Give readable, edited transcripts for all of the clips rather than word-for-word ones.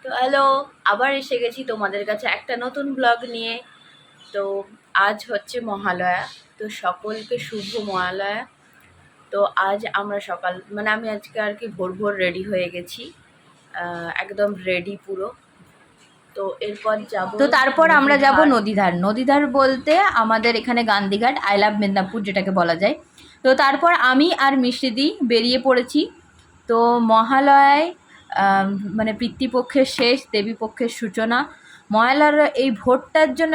তো হ্যালো, আবার এসে গেছি তোমাদের কাছে একটা নতুন ব্লগ নিয়ে। তো আজ হচ্ছে মহালয়া, তো সকলকে শুভ মহালয়া। তো আজ আমরা সকাল আমি আজকে আর কি ভোর ভোর রেডি হয়ে গেছি, একদম রেডি পুরো। তো এরপর যাব, তো তারপর আমরা যাব নদীধার। নদীধার বলতে আমাদের এখানে গান্ধীঘাট, আই লাভ মেদিনীপুর যেটাকে বলা যায়। তো তারপর আমি আর মিষ্টিদি বেরিয়ে পড়েছি। তো মহালয়ায় পিতৃপক্ষের শেষ, দেবীপক্ষের সূচনা। মহালয়ার এই ভোটটার জন্য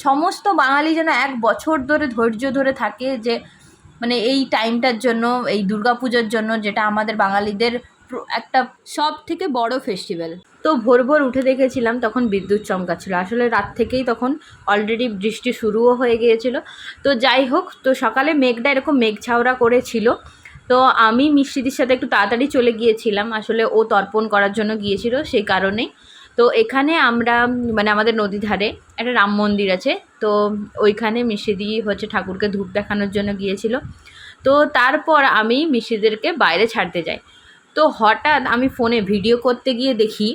সমস্ত বাঙালি যেন এক বছর ধরে ধৈর্য ধরে থাকে, যে এই টাইমটার জন্য, এই দুর্গাপুজোর জন্য, যেটা আমাদের বাঙালিদের একটা সব থেকে বড় ফেস্টিভ্যাল। তো ভোর ভোর উঠে দেখেছিলাম তখন বিদ্যুৎ চমকাচ্ছিল, আসলে রাত থেকেই তখন অলরেডি বৃষ্টি শুরুও হয়ে গিয়েছিল। তো যাই হোক, তো সকালে মেঘটা এরকম মেঘ ছাওড়া করেছিল। তো আমি মিষ্টিদির সাথে একটু তাড়াতাড়ি চলে গিয়েছিলাম, আসলে ও তর্পণ করার জন্য গিয়েছিল সেই কারণেই। তো এখানে আমরা আমাদের নদী ধারে একটা রাম মন্দির আছে, তো ওইখানে মিষ্টিদি হচ্ছে ঠাকুরকে ধূপ দেখানোর জন্য গিয়েছিল। তো তারপর আমি মিষ্টিদেরকে বাইরে ছাড়তে যাই। তো হঠাৎ আমি ফোনে ভিডিও করতে গিয়ে দেখি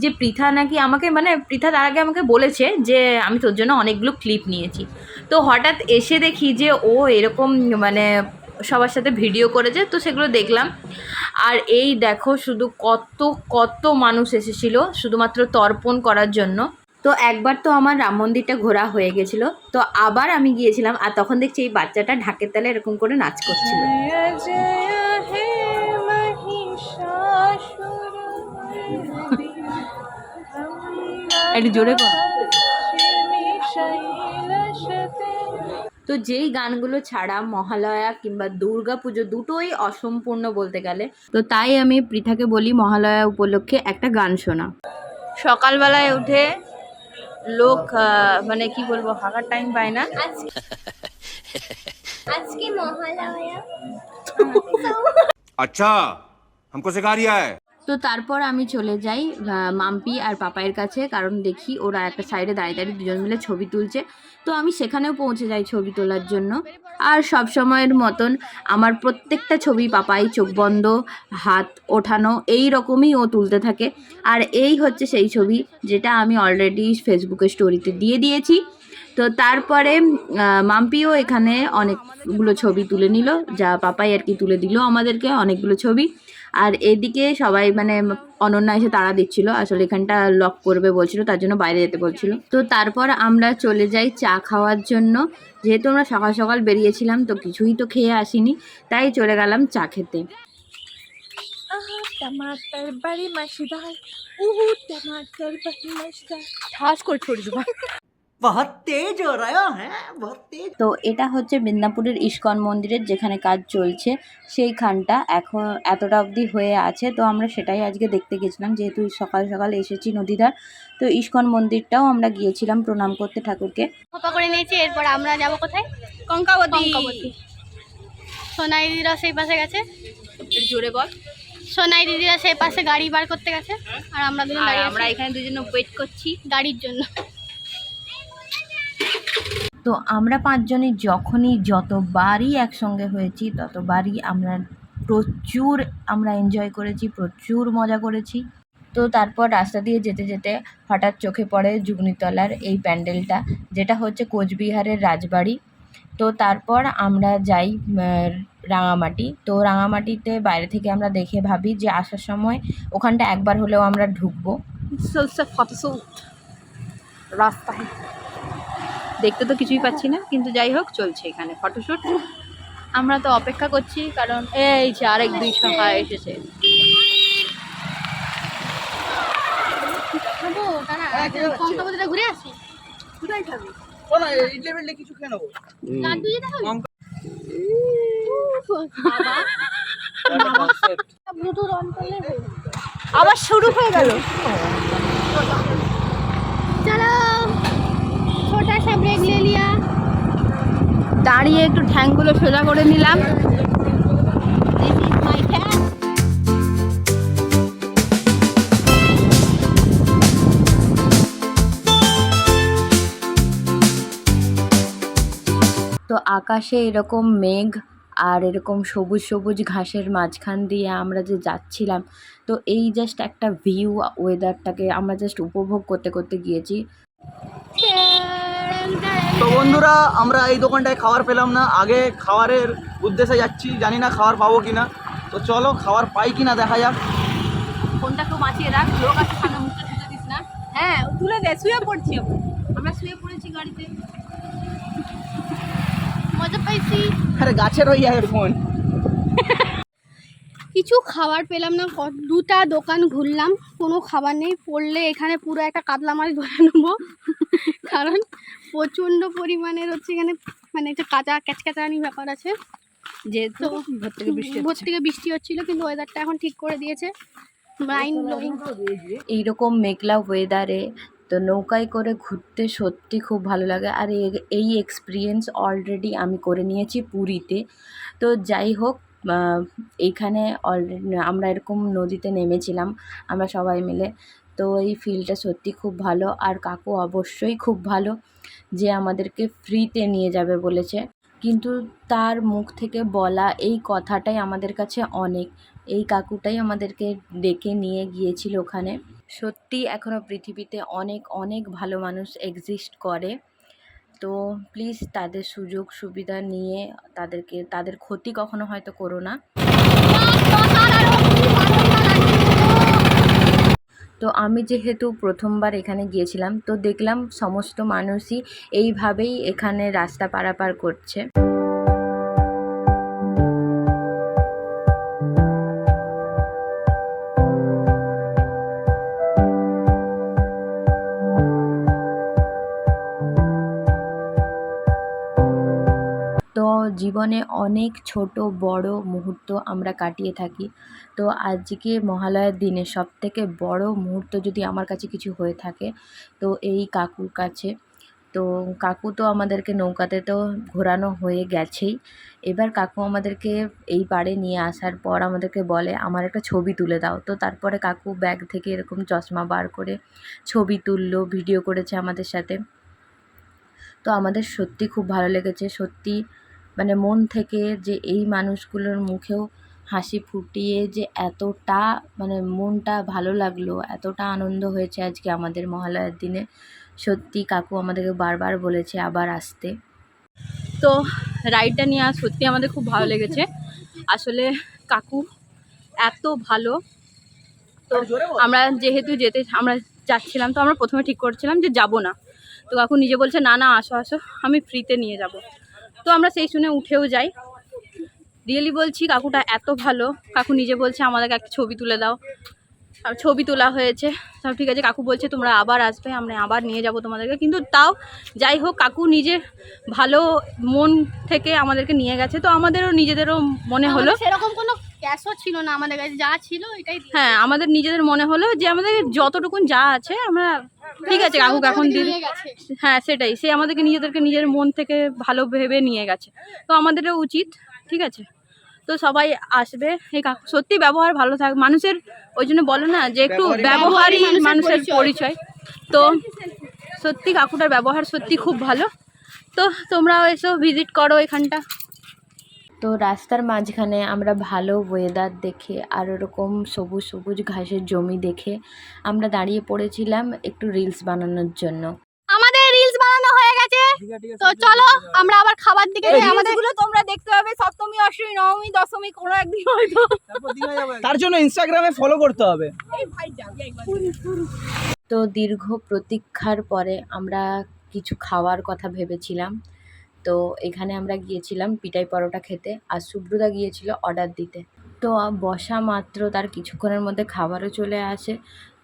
যে পৃথা নাকি আমাকে পৃথা তার আগে আমাকে বলেছে যে আমি তোর জন্য অনেকগুলো ক্লিপ নিয়েছি। তো হঠাৎ এসে দেখি যে ও এরকম সবার সাথে ভিডিও করেছে, তো সেগুলো দেখলাম। আর এই দেখো শুধু কত কত মানুষ এসেছিলো শুধুমাত্র তর্পণ করার জন্য। তো একবার তো আমার রাম মন্দিরটা ঘোরা হয়ে গেছিলো, তো আবার আমি গিয়েছিলাম, আর তখন দেখছি এই বাচ্চাটা ঢাকের তালে এরকম করে নাচ করছিল। একটু জোরে কর। তো যেই গানগুলো ছাড়া মহালয়া কিংবা দুর্গা পুজো দুটোই অসম্পূর্ণ বলতে গেলে, তো তাই আমি পৃথাকে বলি মহালয়া উপলক্ষে একটা গান শোনা। সকালবেলায় উঠে লোক কি বলবো, হাঁকার টাইম পায় না। আজকে মহালয়া। अच्छा हमको सिखा रिया है। তো তারপর আমি চলে যাই মাম্পি আর পাপাইয়ের কাছে, কারণ দেখি ওরা একটা সাইডে দাঁড়িয়ে দাঁড়িয়ে দুজন মিলে ছবি তুলছে। তো আমি সেখানেও পৌঁছে যাই ছবি তোলার জন্য। আর সব সময়ের মতন আমার প্রত্যেকটা ছবি পাপাই চোখ বন্ধ, হাত ওঠানো, এই রকমই ও তুলতে থাকে। আর এই হচ্ছে সেই ছবি যেটা আমি অলরেডি ফেসবুকে স্টোরিতে দিয়ে দিয়েছি। তো তারপরে মাম্পিও এখানে অনেকগুলো ছবি তুলে নিল, যা পাপাই আর কি তুলে দিল আমাদেরকে অনেকগুলো ছবি। আর এদিকে সবাই অনন্যা এসে তাড়া দিচ্ছিল, আসলে এখানটা লক করবে বলছিল, তার জন্য বাইরে যেতে বলছিল। তো তারপর আমরা চলে যাই চা খাওয়ার জন্য। যেহেতু আমরা সকাল সকাল বেরিয়েছিলাম, তো কিছুই তো খেয়ে আসিনি, তাই চলে গেলাম চা খেতে। टमाटर बड़ी मजेदार, टमाटर बड़ी मजेदार, ठास করে छोड़ दो। बहुत तेज हो रहा है, बहुत तेज। তো এটা হচ্ছে মেদিনীপুরের ইস্কন মন্দিরের যেখানে কাজ চলছে, সেইখানটা এখন এতটা অবধি হয়ে আছে। তো আমরা সেটাই আজকে দেখতে গেছিলাম, যেহেতু সকাল সকাল এসেছি নদীধার। তো ইস্কন মন্দিরটাও আমরা গিয়েছিলাম প্রণাম করতে ঠাকুরকে। খোপা করে নিয়েছি, এরপর আমরা যাব কোথায়? কঙ্কাবতী। সোনাই দিদিরা সেই পাশে গেছে। জোরে বল। সোনাই দিদিরা সেই পাশে গাড়ি বার করতে গেছে, আর আমরা দুজন দাঁড়িয়ে আমরা এখানে দুজন ওয়েট করছি গাড়ির জন্য। তো আমরা পাঁচজনই যতবারই একসঙ্গে হয়েছি ততবারই প্রচুর এনজয় করেছি, প্রচুর মজা করেছি। তো তারপর রাস্তা দিয়ে যেতে যেতে হঠাৎ চোখে পড়ে যুগনিতলার এই প্যান্ডেলটা, যেটা হচ্ছে কোচবিহারের রাজবাড়ি। তো তারপর আমরা যাই রাঙামাটি। তো রাঙামাটিতে বাইরে থেকে আমরা দেখে ভাবি যে আসার সময় ওখানটা একবার হলেও আমরা ঢুকবো। রাস্তায় দেখতে তো কিছুই পাচ্ছি না, কিন্তু যাই হোক চলছে এখানে ফটোশ্যুট। আমরা তো অপেক্ষা করছি, কারণ এই যে আরেক দুই সভা এসেছে। ঘুরে আসি, কোথায় খাবি? কিছু খেয়ে নেবো। আবার শুরু হয়ে গেল। চলো, ছোটা সা ব্রেক লে লিয়া। দাঁড়িয়ে একটু ঠ্যাংগুলো সোজা করে নিলাম। তো আকাশে এরকম মেঘ আর এরকম সবুজ সবুজ ঘাসের মাঝখান দিয়ে আমরা যে যাচ্ছিলাম, তো এই জাস্ট একটা ভিউ, ওয়েদারটাকে আমরা জাস্ট উপভোগ করতে করতে গিয়েছি। তো বন্ধুরা, আমরা এই দোকানটায় খাবার পেলাম না, আগে খাবারের উদ্দেশ্যে যাচ্ছি, জানি না খাবার পাবো কিনা। তো চলো খাবার পাই কিনা দেখা যাক। ফোনটা কেউ বাঁচিয়ে রাখ, লোক আছে সামনে, মুখটা তুলে দিস না। হ্যাঁ তুলে দে, শুয়ে পড়ছি আমরা শুয়ে পড়েছি গাড়িতে। মজা পাইছি। আরে গাছের ওই ফোন। কিছু খাবার পেলাম না, দুটা দোকান ঘুরলাম, কোনো খাবার নেই। পড়লে এখানে পুরো একটা কাতলা মাছ ধরে নেবো, কারণ প্রচণ্ড পরিমাণের হচ্ছে এখানে, মানে একটা কাঁচা ক্যাচক্যাচানি ব্যাপার আছে। যেহেতু তো ভোর থেকে বৃষ্টি হচ্ছিল, কিন্তু ওয়েদারটা এখন ঠিক করে দিয়েছে, মাইন্ড ব্লোয়িং। এইরকম মেঘলা ওয়েদারে তো নৌকায় করে ঘুরতে সত্যি খুব ভালো লাগে। আর এই এক্সপিরিয়েন্স অলরেডি আমি করে নিয়েছি পুরীতে। তো যাই হোক, এইখানে অলরেডি আমরা এরকম নদীতে নেমেছিলাম আমরা সবাই মিলে। তো এই ফিলটা সত্যি খুব ভালো, আর কাকু অবশ্যই খুব ভালো যে আমাদেরকে ফ্রিতে নিয়ে যাবে বলেছে। কিন্তু তার মুখ থেকে বলা এই কথাটাই আমাদের কাছে অনেক। এই কাকুটাই আমাদেরকে ডেকে নিয়ে গিয়েছিল ওখানে। সত্যি এখনও পৃথিবীতে অনেক অনেক ভালো মানুষ এক্সিস্ট করে। তো প্লিজ তাদের সুযোগ সুবিধা নিয়ে তাদের ক্ষতি কখনো হয়তো করো না। তো আমি যেহেতু প্রথমবার এখানে গিয়েছিলাম, তো দেখলাম সমস্ত মানুষই এইভাবেই এখানে রাস্তা পারাপার করছে। তো জীবনে অনেক ছোট বড় মুহূর্ত আমরা কাটিয়ে থাকি। তো আজকে মহালয়ার দিনে সবথেকে বড় মুহূর্ত যদি আমার কাছে কিছু হয়ে থাকে, তো এই কাকুর কাছে। তো কাকু তো আমাদেরকে নৌকাতে তো ঘোরানো হয়ে গেছেই। এবার কাকু আমাদেরকে এই পাড়ে নিয়ে আসার পর আমাদেরকে বলে, আমার একটা ছবি তুলে দাও। তো তারপরে কাকু ব্যাগ থেকে এরকম চশমা বার করে ছবি তুললো, ভিডিও করেছে আমাদের সাথে। তো আমাদের সত্যি খুব ভালো লেগেছে, সত্যি মানে মন থেকে যে এই মানুষগুলোর মুখেও হাসি ফুটিয়ে যে এতটা মানে মনটা ভালো লাগলো, এতটা আনন্দ হয়েছে আজকে আমাদের মহালয়ার দিনে। সত্যি কাকু আমাদেরকে বারবার বলেছে আবার আসতে। তো রাইডটা নিয়ে সত্যি আমাদের খুব ভালো লেগেছে। আসলে কাকু এত ভালো। তো আমরা যেহেতু আমরা যাচ্ছিলাম, তো আমরা প্রথমে ঠিক করছিলাম যে যাব না। তো কাকু নিজে বলছে না না আসো আসো, আমি ফ্রিতে নিয়ে যাব। তো আমরা সেই শুনে উঠেও যাই। রিয়েলি বলছি, কাকুটা এত ভালো। কাকু নিজে বলছে আমাদেরকে একটা ছবি তুলে দাও, আর ছবি তোলা হয়েছে। সব ঠিক আছে, কাকু বলছে তোমরা আবার আসবে, আমরা আবার নিয়ে যাব তোমাদেরকে। কিন্তু তাও যাই হোক, কাকু নিজে ভালো মন থেকে আমাদেরকে নিয়ে গেছে। তো আমাদেরও নিজেদেরও মনে হলো, সেরকম কোনো ক্যাশও ছিল না আমাদের কাছে, যা ছিল এটাই। হ্যাঁ আমাদের নিজেদের মনে হলো যে আমাদের যতটুকুন যা আছে আমরা ঠিক আছে কাকু এখন দিদি। হ্যাঁ সেটাই, সে আমাদেরকে নিজের মন থেকে ভালো ভেবে নিয়ে গেছে। তো আমাদেরও উচিত, ঠিক আছে। তো সবাই আসবে। এই কাকু সত্যি ব্যবহার ভালো থাকে মানুষের, ওই জন্য বলো না যে একটু ব্যবহারই মানুষের পরিচয়। তো সত্যি কাকুটার ব্যবহার সত্যি খুব ভালো। তো তোমরাও এসো, ভিজিট করো এখানটা। তো রাস্তার মাঝখানে আমরা ভালো ওয়েদার দেখে আর ওরকম সবুজ সবুজ ঘাসের জমি দেখে আমরা দাঁড়িয়ে পড়েছিলাম একটু রিলস বানানোর জন্য। আমাদের রিলস বানানো হয়ে গেছে, তো চলো আমরা আবার খাবার দিকে যাই। আমাদের তোমরা দেখতে পাবে সপ্তমী, অষ্টমী, নবমী, দশমী কোনো একদিন হয়তো। তার জন্য ইনস্টাগ্রামে ফলো করতে হবে। তো দীর্ঘ প্রতীক্ষার পরে আমরা কিছু খাওয়ার কথা ভেবেছিলাম। তো এখানে আমরা গিয়েছিলাম পিটাই পরোটা খেতে, আর সুব্রতা গিয়েছিল অর্ডার দিতে। তো বসা মাত্র তার কিছুক্ষণের মধ্যে খাবারও চলে আসে।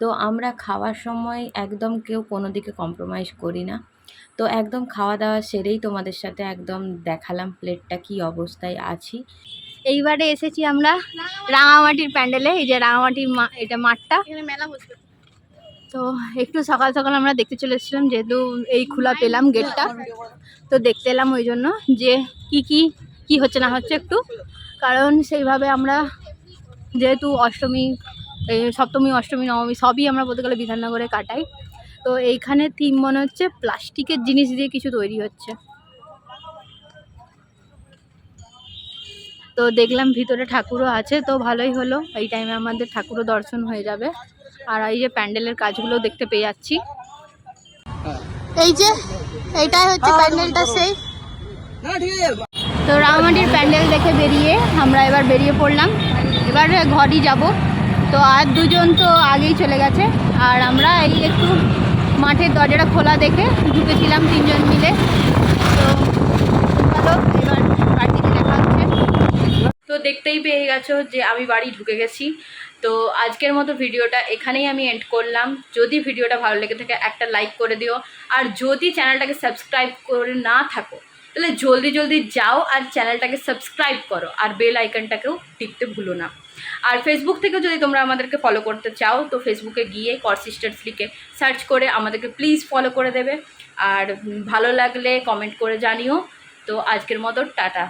তো আমরা খাওয়ার সময় একদম কেউ কোনো দিকে কম্প্রোমাইজ করি না। তো একদম খাওয়া দাওয়া সেরেই তোমাদের সাথে একদম দেখালাম প্লেটটা কী অবস্থায় আছি। এইবারে এসেছি আমরা রাঙামাটির প্যান্ডেলে। এই যে রাঙামাটির এটা মাঠটা, এখানে মেলা বসবে। তো একটু সকাল সকাল আমরা দেখতে চলে এসেছিলাম, যেহেতু এই খোলা পেলাম গেটটা, তো দেখতে এলাম ওই জন্য যে কি হচ্ছে না হচ্ছে একটু। কারণ সেইভাবে আমরা যেহেতু সপ্তমী অষ্টমী নবমী সবই আমরা বলতে গেলে বিধাননগরে কাটাই। তো এইখানে থিম মনে হচ্ছে প্লাস্টিকের জিনিস দিয়ে কিছু তৈরি হচ্ছে। তো দেখলাম ভিতরে ঠাকুরও আছে, তো ভালোই হলো, এই টাইমে আমাদের ঠাকুরও দর্শন হয়ে যাবে। আর এই যে প্যান্ডেলের কাজগুলো দেখতে পেয়ে যাচ্ছি। এই যে এইটাই হচ্ছে প্যান্ডেলটা সেই। তো রাঙামাটির প্যান্ডেল দেখে বেরিয়ে আমরা এবার বেরিয়ে পড়লাম, এবার ঘরই যাব। তো আর দুজন তো আগেই চলে গেছে, আর আমরা এই একটু মাঠের দরজাটা খোলা দেখে ঢুকেছিলাম 3 জন মিলে। তো ভালো, এবার বাড়িতে দেখা হচ্ছে। তো দেখতেই পেয়ে গেছো যে আমি বাড়ি ঢুকে গেছি। তো আজকের মতো ভিডিওটা এখানেই আমি এন্ড করলাম। যদি ভিডিওটা ভালো লেগে থাকে একটা লাইক করে দিও, আর যদি চ্যানেলটাকে সাবস্ক্রাইব করে না থাকো তাহলে জলদি জলদি যাও আর চ্যানেলটাকে সাবস্ক্রাইব করো, আর বেল আইকনটাকেও টিপতে ভুলো না। আর ফেসবুক থেকে যদি তোমরা আমাদেরকে ফলো করতে চাও তো ফেসবুকে গিয়ে কর সিস্টার্স লিখে সার্চ করে আমাদেরকে প্লিজ ফলো করে দেবে। আর ভালো লাগলে কমেন্ট করে জানিও। তো আজকের মতো টাটা।